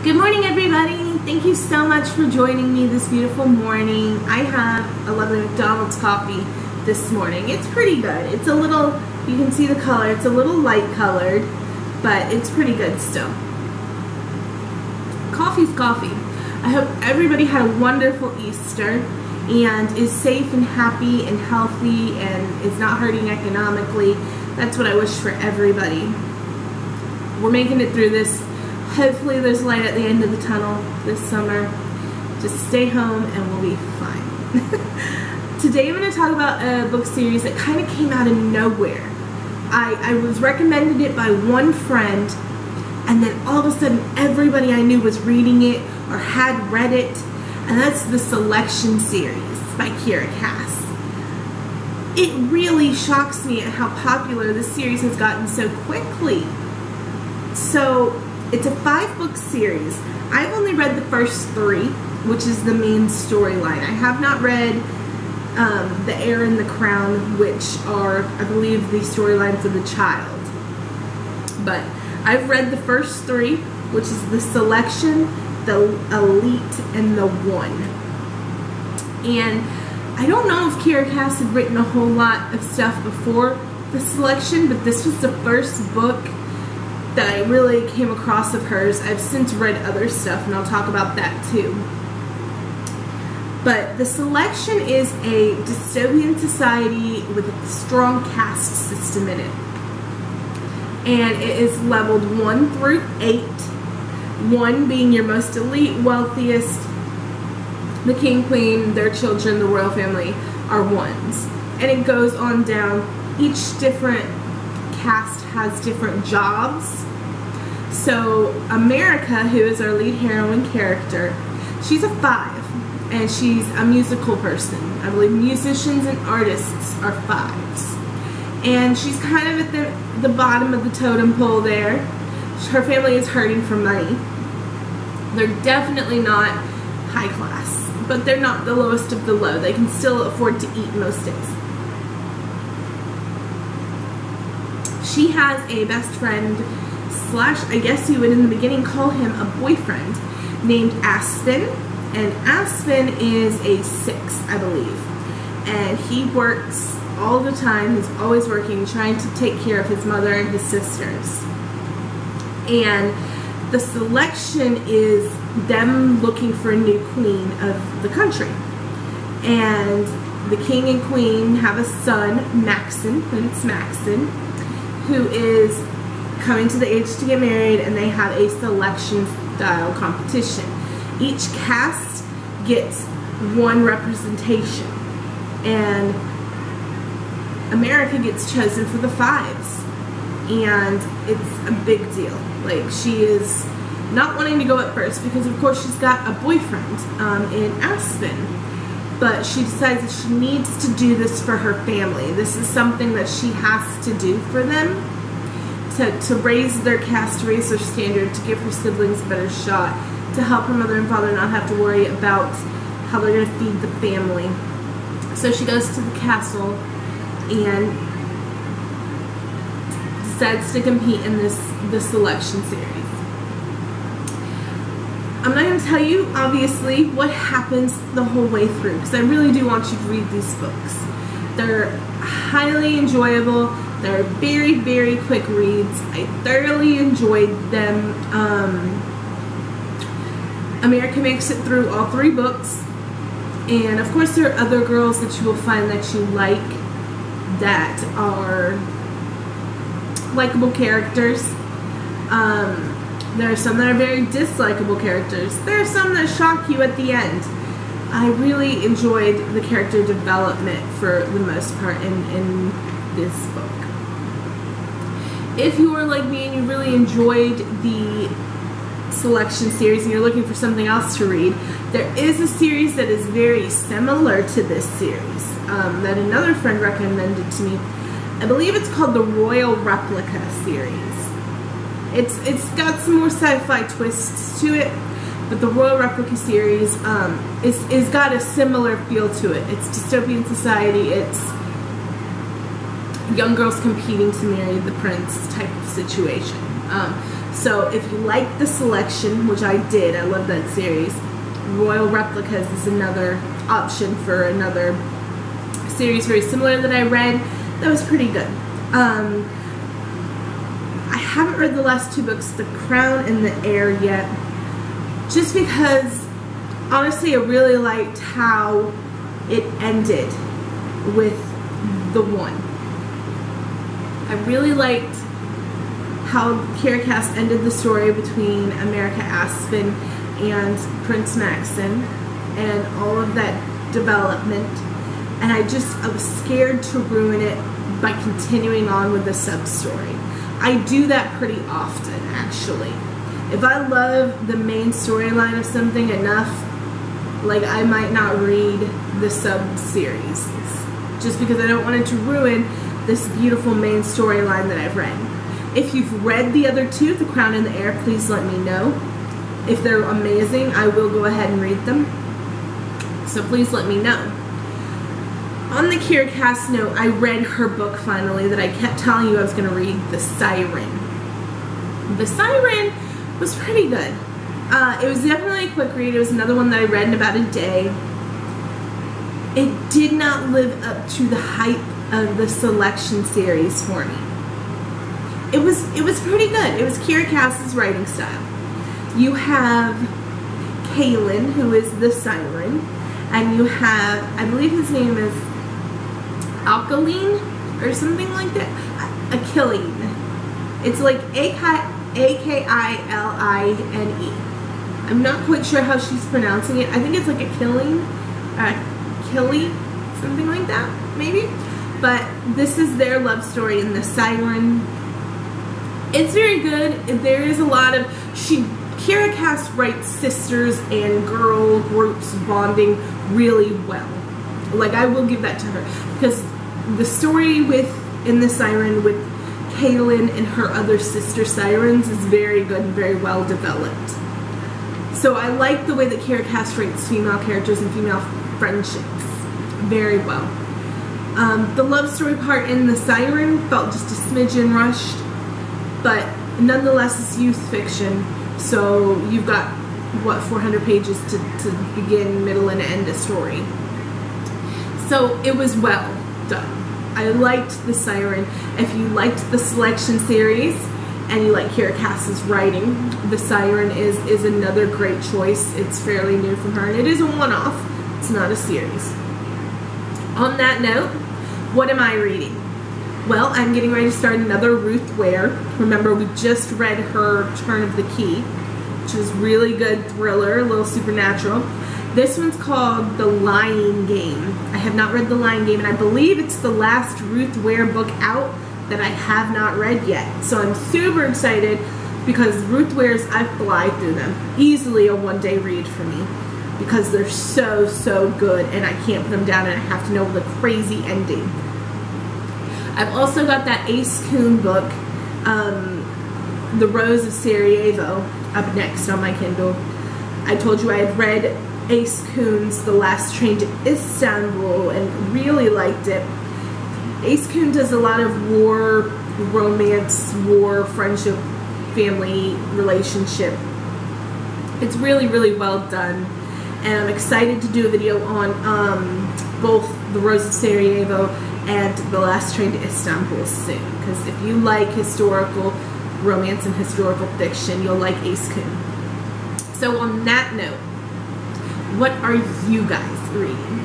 Good morning, everybody. Thank you so much for joining me this beautiful morning. I have a lovely McDonald's coffee this morning. It's pretty good. It's a little, you can see the color, it's a little light colored, but it's pretty good still. Coffee's coffee. I hope everybody had a wonderful Easter and is safe and happy and healthy and is not hurting economically. That's what I wish for everybody. We're making it through this. Hopefully there's light at the end of the tunnel this summer. Just stay home and we'll be fine. Today I'm going to talk about a book series that kind of came out of nowhere. I was recommended it by one friend, and then all of a sudden everybody I knew was reading it or had read it, and that's the Selection series by Kiera Cass. It really shocks me at how popular this series has gotten so quickly. So it's a 5-book series. I've only read the first 3, which is the main storyline. I have not read The Heir and the Crown, which are, I believe, the storylines of the child. But I've read the first 3, which is the Selection, the Elite, and the One. And I don't know if Kiera Cass had written a whole lot of stuff before the Selection, but this was the first book that I really came across of hers. I've since read other stuff, and I'll talk about that too. But the Selection is a dystopian society with a strong caste system in it. And it is leveled 1 through 8. 1 being your most elite, wealthiest. The king, queen, their children, the royal family are 1s. And it goes on down. Each different cast has different jobs. So America, who is our lead heroine character, she's a 5, and she's a musical person. I believe musicians and artists are 5s. And she's kind of at the bottom of the totem pole there. Her family is hurting for money. They're definitely not high class, but they're not the lowest of the low. They can still afford to eat most days. She has a best friend slash, I guess you would in the beginning call him a boyfriend, named Aspen. And Aspen is a 6, I believe. And he works all the time. He's always working, trying to take care of his mother and his sisters. And the Selection is them looking for a new queen of the country. And the king and queen have a son, Maxon, Prince Maxon, who is coming to the age to get married, and they have a selection style competition. Each cast gets 1 representation, and America gets chosen for the 5s, and it's a big deal. Like, she is not wanting to go at first because of course she's got a boyfriend in Aspen, but she decides that she needs to do this for her family. This is something that she has to do for them, to raise their caste, to raise their standard, to give her siblings a better shot, to help her mother and father not have to worry about how they're going to feed the family. So she goes to the castle and decides to compete in the Selection series. I'm not going to tell you, obviously, what happens the whole way through, because I really do want you to read these books. They're highly enjoyable. They're very, very quick reads. I thoroughly enjoyed them. America makes it through all 3 books. And of course there are other girls that you will find that you like that are likable characters. There are some that are very dislikable characters. There are some that shock you at the end. I really enjoyed the character development for the most part in this book. If you are like me and you really enjoyed the Selection series and you're looking for something else to read, there is a series that is very similar to this series that another friend recommended to me. I believe it's called the Royal Replica series. It's got some more sci-fi twists to it, but the Royal Replica series is got a similar feel to it. It's dystopian society. It's young girls competing to marry the prince type of situation. So if you like The Selection, which I did, I love that series, Royal Replicas is another option for another series very similar that I read. That was pretty good. I haven't read the last two books, The Crown and The Heir, yet, just because honestly I really liked how it ended with the one. I really liked how Kiera Cass ended the story between America Aspen and Prince Maxon and all of that development, and I was scared to ruin it by continuing on with the sub-story. I do that pretty often, actually. If I love the main storyline of something enough, like, I might not read the sub-series just because I don't want it to ruin this beautiful main storyline that I've read. If you've read the other two, The Crown and the Heir, please let me know. If they're amazing, I will go ahead and read them. So please let me know. On the Kiera Cass note, I read her book finally that I kept telling you I was going to read, The Siren. The Siren was pretty good. It was definitely a quick read. It was another one that I read in about a day. It did not live up to the hype of the Selection series for me. It was pretty good. It was Kiera Cass's writing style. You have Kalen, who is the Siren, and you have, I believe his name is Alkaline or something like that. Akiline. It's like A-K-I-L-I-N-E. I'm not quite sure how she's pronouncing it. I think it's like Akiline, Killy, something like that, maybe. But this is their love story in The Siren. It's very good. There is a lot of, Kiera Cass writes sisters and girl groups bonding really well. Like, I will give that to her, because the story in The Siren with Kaylin and her other sister Sirens is very good and very well developed. So I like the way that Kiera Cass writes female characters and female friendships very well. The love story part in The Siren felt just a smidgen rushed, but nonetheless it's youth fiction, so you've got, what, 400 pages to begin, middle, and end a story. So it was well done. I liked The Siren. If you liked the Selection series and you like Kiera Cass's writing, The Siren is another great choice. It's fairly new from her, and it is a one-off. It's not a series. On that note, what am I reading? Well, I'm getting ready to start another Ruth Ware. Remember, we just read her Turn of the Key, which is really good thriller, a little supernatural. This one's called The Lying Game. I have not read The Lying Game, and I believe it's the last Ruth Ware book out that I have not read yet. So I'm super excited because Ruth Ware's, I fly through them. Easily a one-day read for me because they're so, so good, and I can't put them down, and I have to know the crazy ending. I've also got that Ace Coon book, The Rose of Sarajevo, up next on my Kindle. I told you I had read Ace Coon's The Last Train to Istanbul and really liked it. Ace Coon does a lot of war, romance, war, friendship, family, relationship. It's really, really well done. And I'm excited to do a video on both The Rose of Sarajevo and The Last Train to Istanbul soon. Because if you like historical romance and historical fiction, you'll like Ace Coon. So on that note, what are you guys reading?